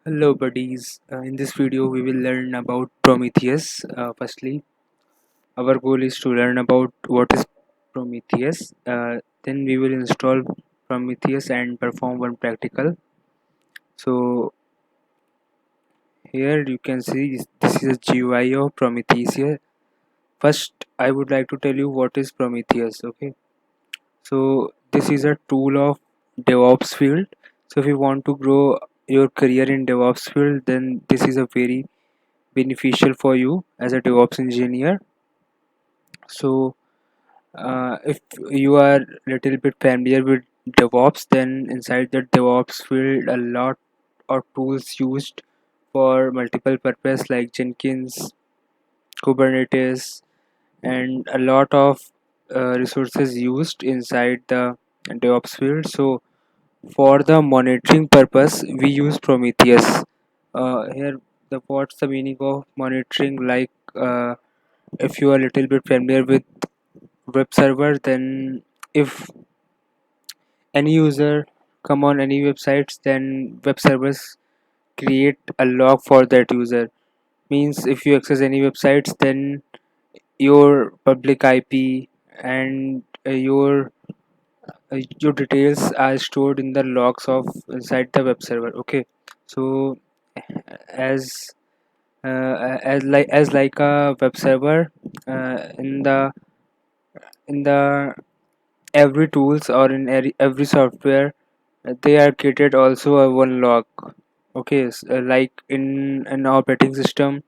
Hello buddies, in this video we will learn about Prometheus. Firstly, our goal is to learn about what is Prometheus. Then we will install Prometheus and perform one practical. So here you can see this is a GUI of Prometheus here. First I would like to tell you what is Prometheus. Okay, so this is a tool of DevOps field. So if you want to grow your career in DevOps field, then this is a very beneficial for you as a DevOps engineer. So if you are little bit familiar with DevOps, then inside the DevOps field a lot of tools used for multiple purpose like Jenkins, Kubernetes, and a lot of resources used inside the DevOps field. So for the monitoring purpose we use Prometheus. Here the what's the meaning of monitoring, like if you are a little bit familiar with web server, then if any user come on any websites, then web servers create a log for that user. Means if you access any websites, then your public IP and your details are stored in the logs of inside the web server. Okay, so as as like a web server, in the every tools or in every software, they are created also a one log. Okay, like in an operating system,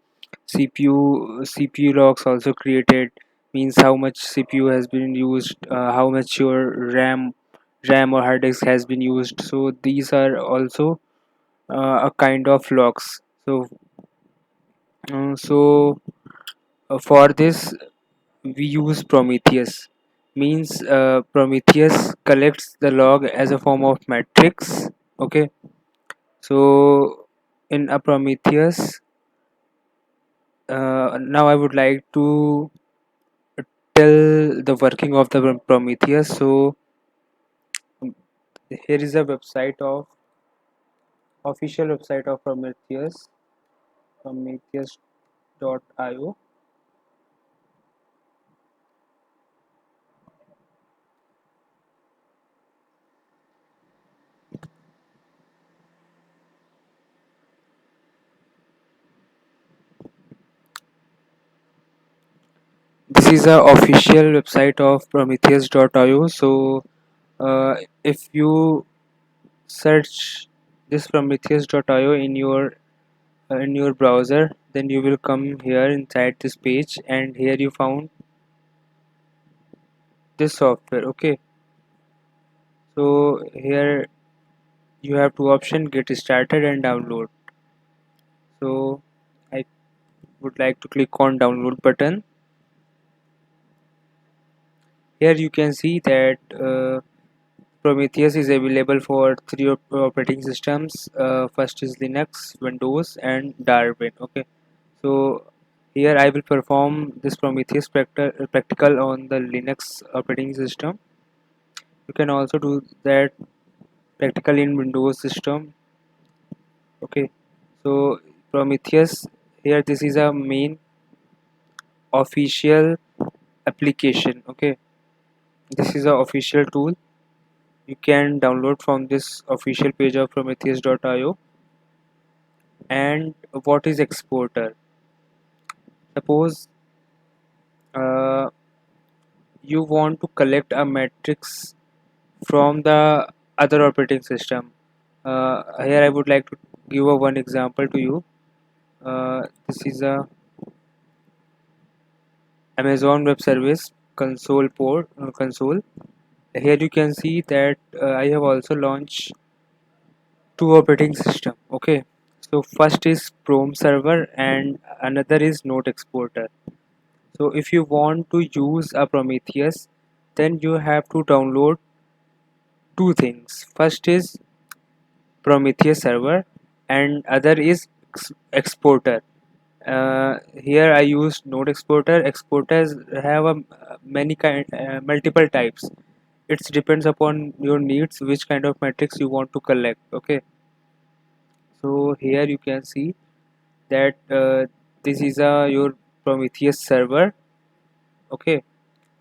CPU logs also created, means how much CPU has been used, how much your RAM or hard disk has been used. So these are also a kind of logs. So for this we use Prometheus. Means Prometheus collects the log as a form of matrix. Okay, so in a Prometheus, now I would like to tell the working of the Prometheus. So here is a website of official website of Prometheus, prometheus.io. This is a official website of prometheus.io. So if you search this prometheus.io in your browser, then you will come here inside this page, and here you found this software. Okay, so here you have two options: get started and download. So I would like to click on download button. Here you can see that Prometheus is available for three operating systems. First is Linux, Windows, and Darwin. Okay, so here I will perform this Prometheus practical on the Linux operating system. You can also do that practical in Windows system. Okay, so Prometheus, here this is a main official application. Okay, this is a official tool. You can download from this official page of prometheus.io. And what is exporter? Suppose uh, you want to collect a matrix from the other operating system. Here I would like to give a one example to you. This is a Amazon Web Service console. Here you can see that I have also launched two operating system. Okay, so first is Chrome server and another is Note exporter. So if you want to use a Prometheus, then you have to download two things. First is Prometheus server and other is exporter. Here I used Node exporter. Exporters have a multiple types. It depends upon your needs which kind of matrix you want to collect. Okay, So here you can see that this is your Prometheus server. Okay,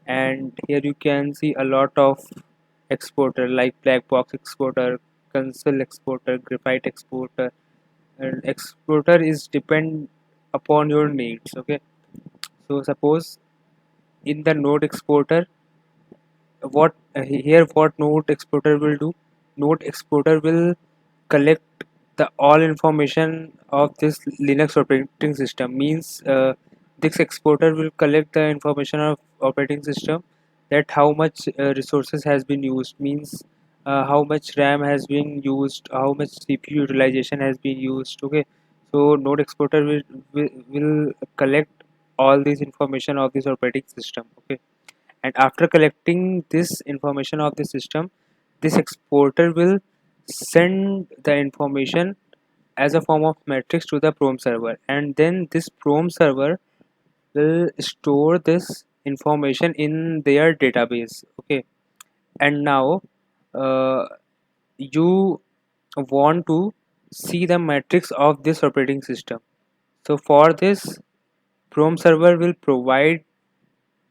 and here you can see a lot of exporter like black box exporter, console exporter, graphite exporter, and exporter is depend upon your needs. Okay, so suppose in the node exporter, what node exporter will do, node exporter will collect the all information of this Linux operating system. Means this exporter will collect the information of operating system, that how much resources has been used, means how much RAM has been used, how much CPU utilization has been used. Okay, so node exporter will collect all this information of this operating system. Okay, and after collecting this information of the system, this exporter will send the information as a form of matrix to the Prom server, and then this Prom server will store this information in their database. Okay, and now uh, you want to see the matrix of this operating system. So for this, Prom server will provide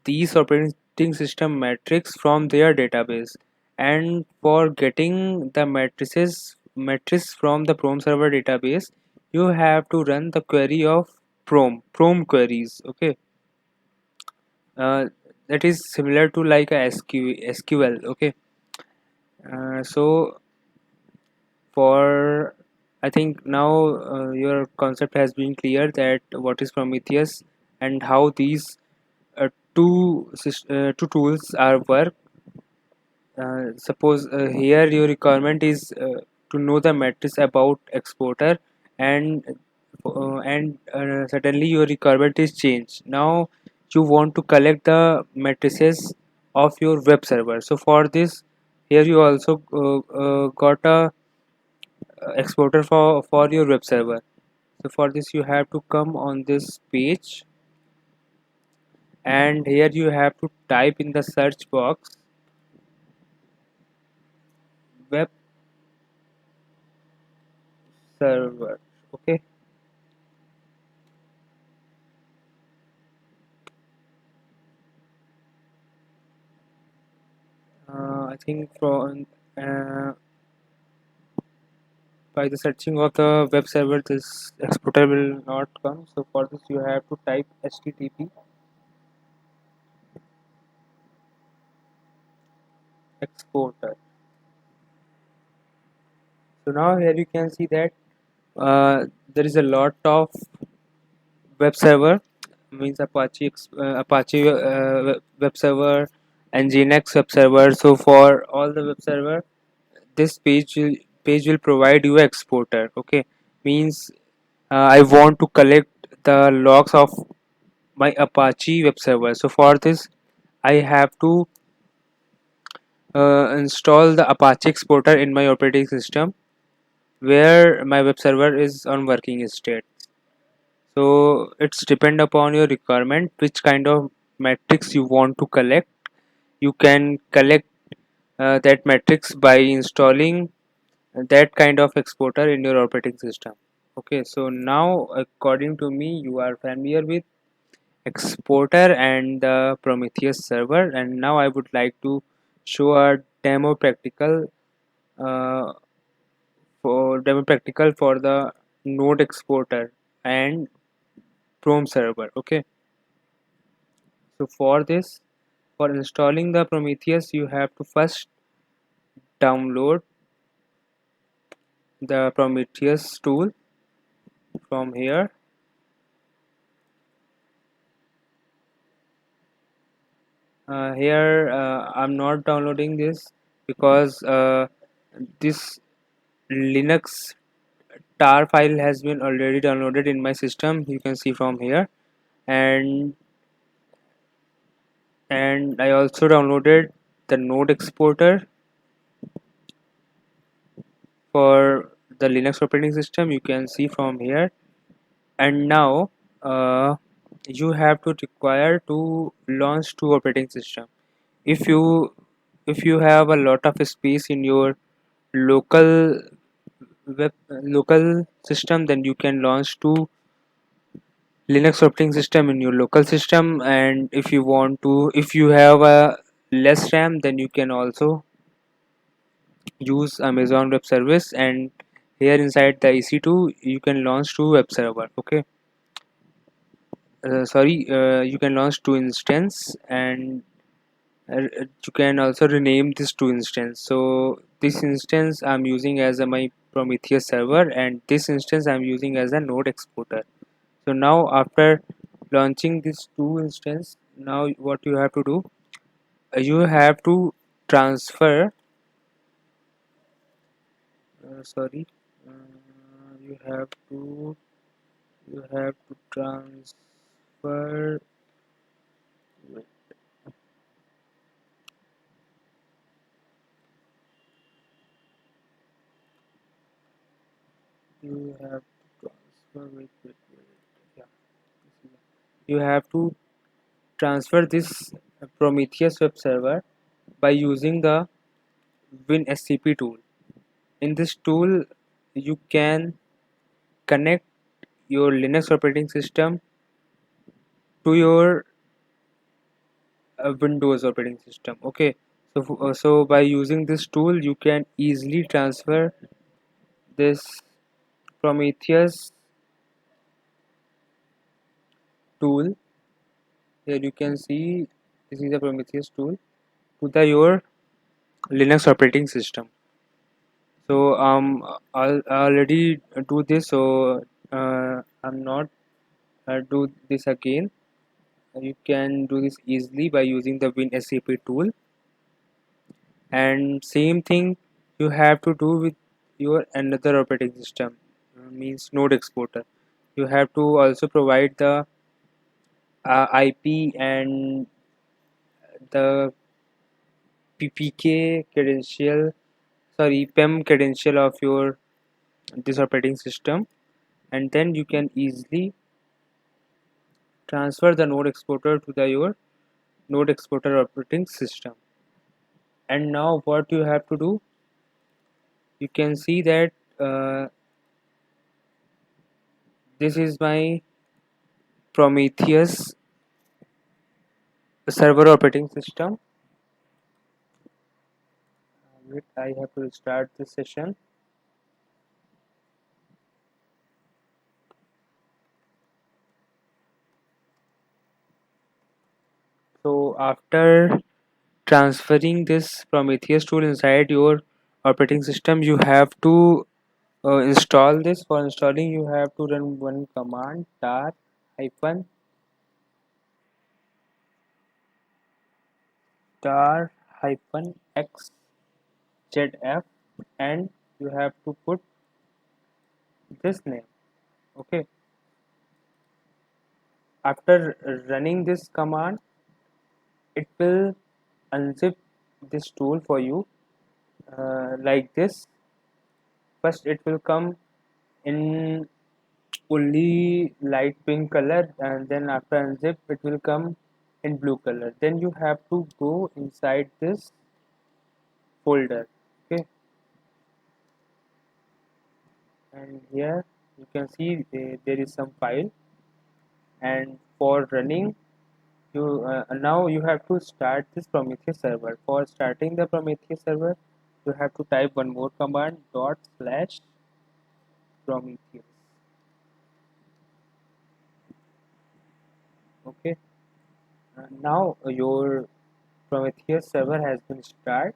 these operating system metrics from their database, and for getting the matrices from the Prom server database, you have to run the query of Prom queries. Okay, uh, that is similar to like a SQL. Okay, so for I think now your concept has been clear, that what is Prometheus and how these two tools are work. Suppose here your requirement is to know the matrix about exporter, and suddenly your requirement is changed. Now you want to collect the matrices of your web server. So for this, here you also got a exporter for your web server. So for this you have to come on this page, and here you have to type in the search box web server. Okay, I think from uh, by the searching of the web server, this exporter will not come. So for this you have to type http exporter. So now here you can see that there is a lot of web server, means Apache web server, and Nginx web server. So for all the web server, this page will provide you a exporter. Okay, means I want to collect the logs of my Apache web server. So for this, I have to install the Apache exporter in my operating system where my web server is on working state. So it's depend upon your requirement which kind of metrics you want to collect. You can collect that metrics by installing that kind of exporter in your operating system. Okay, so now according to me, you are familiar with exporter and the Prometheus server, and now I would like to show a uh, demo practical for the node exporter and Chrome server. Okay, so for this, for installing the Prometheus, you have to first download the Prometheus tool from here. Here I'm not downloading this because this Linux tar file has been already downloaded in my system. You can see from here, and I also downloaded the node exporter for the Linux operating system. You can see from here, and now uh, you have to require to launch two operating system. If you have a lot of space in your local web local system, then you can launch to Linux operating system in your local system. And if you want to, if you have a less RAM, then you can also use Amazon Web Service, and here inside the EC2 you can launch two web server. Okay, you can launch two instance, and you can also rename this two instance. So this instance I'm using as my Prometheus server, and this instance I'm using as a node exporter. So now after launching these two instance, now what you have to do, you have to transfer sorry you have to transfer you have to transfer yeah, you have to transfer this Prometheus web server by using the WinSCP tool. In this tool you can connect your Linux operating system to your Windows operating system. Okay, so by using this tool you can easily transfer this Prometheus tool. Here you can see this is a Prometheus tool to the your Linux operating system. So I'll already do this, so I'm not do this again. You can do this easily by using the WinSCP tool, and same thing you have to do with your another operating system, means node exporter. You have to also provide the IP and the PPK credential, sorry, PEM credential of your this operating system, and then you can easily transfer the node exporter to the your node exporter operating system. And now what you have to do, you can see that this is my Prometheus server operating system. Wait, I have to start this session. So after transferring this Prometheus tool inside your operating system, you have to install this. For installing you have to run one command, tar hyphen tar hyphen xzf, and you have to put this name. Okay, after running this command it will unzip this tool for you, like this. First it will come in only light pink color, and then after unzip it will come in blue color. Then you have to go inside this folder. Okay, and here you can see there is some file, and for running you now you have to start this Prometheus server. For starting the Prometheus server you have to type one more command, dot slash Prometheus. Okay, now your Prometheus server has been started,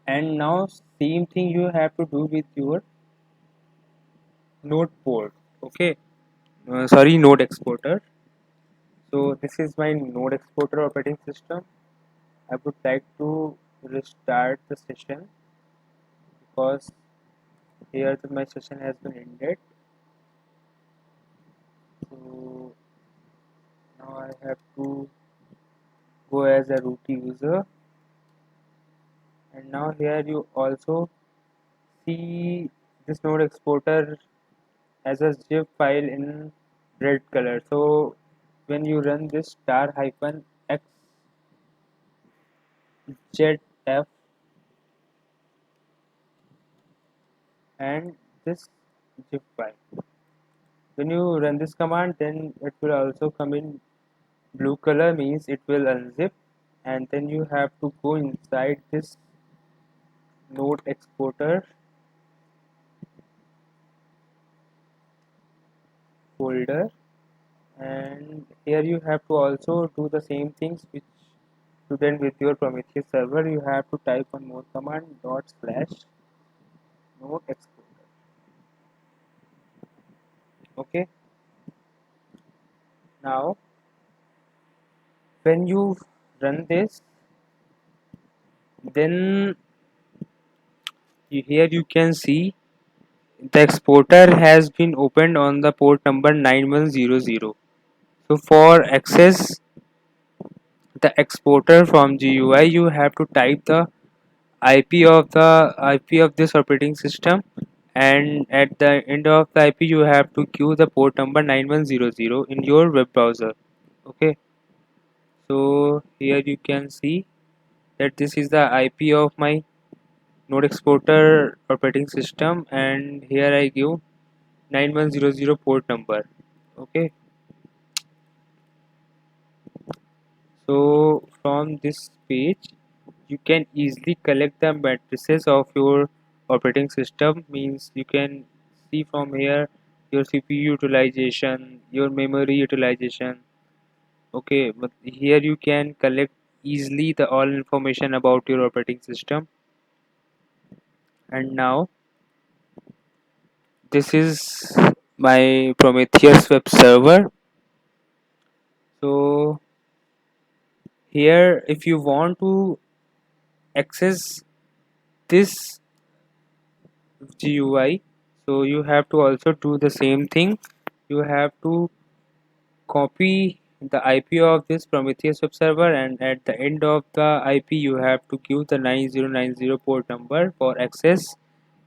and now same thing you have to do with your node port. Okay, node exporter. So this is my node exporter operating system. I would like to restart the session because here my session has been ended. So now I have to go as a root user, and now here you also see this node exporter as a zip file in red color. So when you run this tar hyphen xzf, and this zip file. When you run this command, then it will also come in blue color, means it will unzip, and then you have to go inside this node exporter folder, and here you have to also do the same things which you did with your Prometheus server. You have to type one more command, dot slash node exporter. Okay, now when you run this, then here you can see the exporter has been opened on the port number 9100. So for access the exporter from GUI, you have to type the IP of this operating system, and at the end of the IP you have to queue the port number 9100 in your web browser. Okay, so here you can see that this is the IP of my node exporter operating system, and here I give 9100 port number. Okay, so from this page you can easily collect the matrices of your operating system, means you can see from here your CPU utilization, your memory utilization. Okay, but here you can collect easily the all information about your operating system. And now this is my Prometheus web server. So here if you want to access this GUI, so you have to also do the same thing. You have to copy the IP of this Prometheus web server, and at the end of the IP you have to give the 9090 port number for access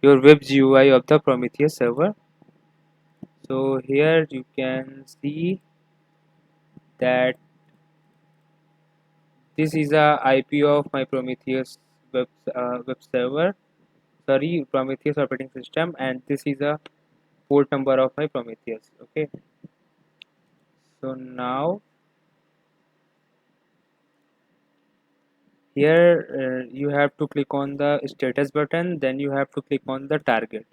your web GUI of the Prometheus server. So here you can see that this is a IP of my Prometheus web server, sorry, Prometheus operating system, and this is a port number of my Prometheus. Okay, so now here you have to click on the status button, then you have to click on the targets.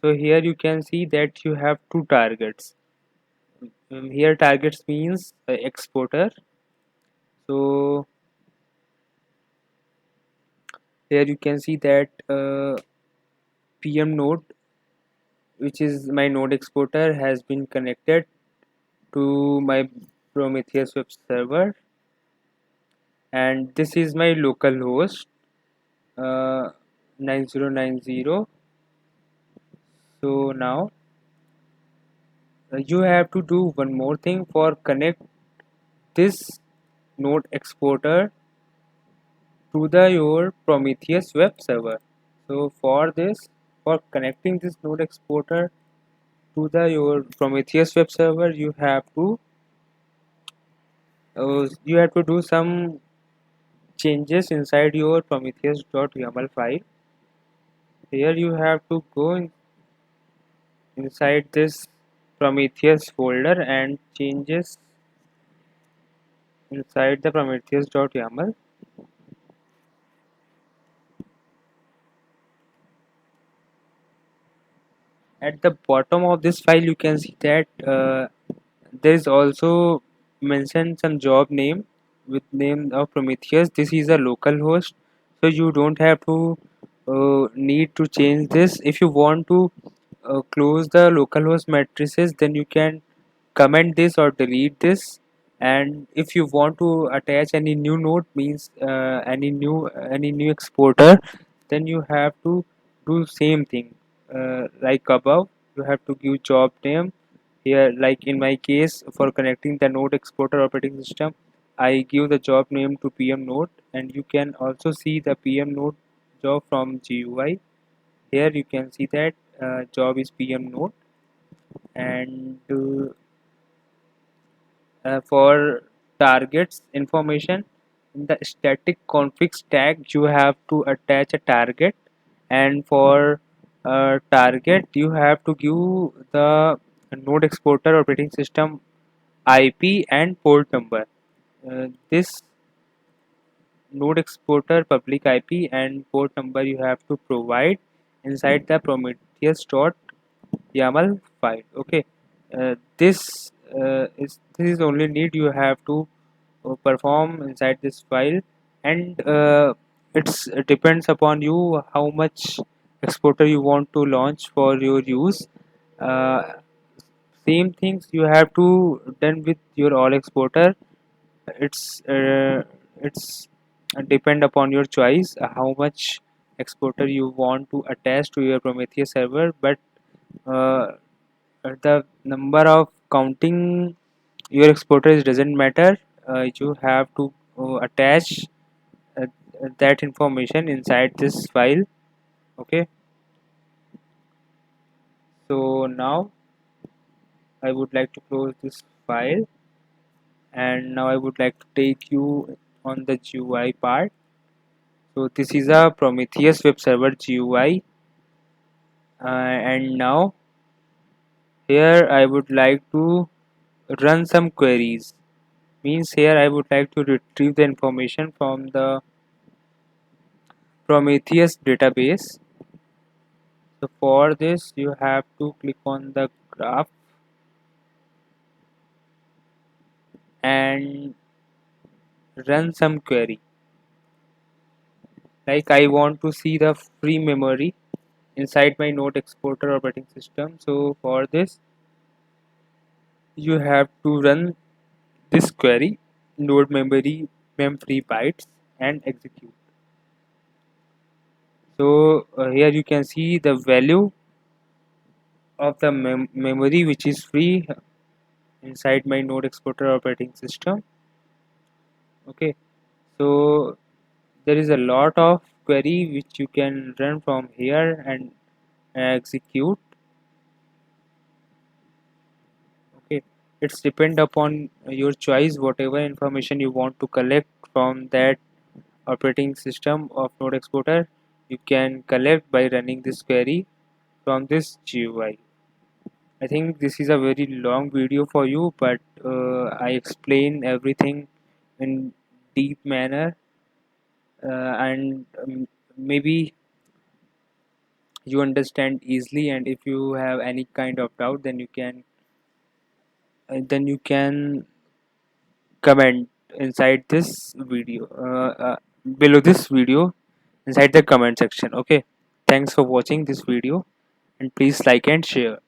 So here you can see that you have two targets. Here targets means exporter. So here you can see that PM node, which is my node exporter, has been connected to my Prometheus web server, and this is my local host, 9090. So now you have to do one more thing for connect this node exporter to the your Prometheus web server. So for this, for connecting this node exporter to the your Prometheus web server, you have to do some changes inside your Prometheus.yaml file. Here you have to go inside this Prometheus folder and changes inside the Prometheus.yaml. At the bottom of this file you can see that there is also mentioned some job name with name of Prometheus. This is a local host, so you don't have to need to change this. If you want to close the localhost matrices, then you can comment this or delete this. And if you want to attach any new node, means any new exporter, then you have to do same thing like above. You have to give job name. Here, like in my case, for connecting the node exporter operating system, I give the job name to PM node, and you can also see the PM node job from GUI. Here you can see that job is PM node, and for targets information, in the static config tag you have to attach a target, and for target, you have to give the node exporter operating system IP and port number. This node exporter public IP and port number you have to provide inside the Prometheus.yaml file. Okay, this is only need you have to perform inside this file, and it's depends upon you how much exporter you want to launch for your use. uh, Same things you have to done with your all exporter. It's depend upon your choice how much exporter you want to attach to your Prometheus server, but uh, the number of counting your exporters doesn't matter. You have to attach uh, that information inside this file. Okay, so now I would like to close this file, and now I would like to take you on the GUI part. So this is a Prometheus web server GUI, and now here I would like to run some queries. Means here I would like to retrieve the information from the Prometheus database. So for this you have to click on the graph and run some query. Like I want to see the free memory inside my node exporter operating system. So for this you have to run this query node memory mem free bytes and execute. So here you can see the value of the memory which is free inside my node exporter operating system. Okay, so there is a lot of query which you can run from here and execute. Okay, it's depend upon your choice whatever information you want to collect from that operating system of node exporter, you can collect by running this query from this GUI. I think this is a very long video for you, but I explain everything in deep manner, and maybe you understand easily. And if you have any kind of doubt, then you can comment inside this video, below this video, inside the comment section. Okay, thanks for watching this video, and please like and share.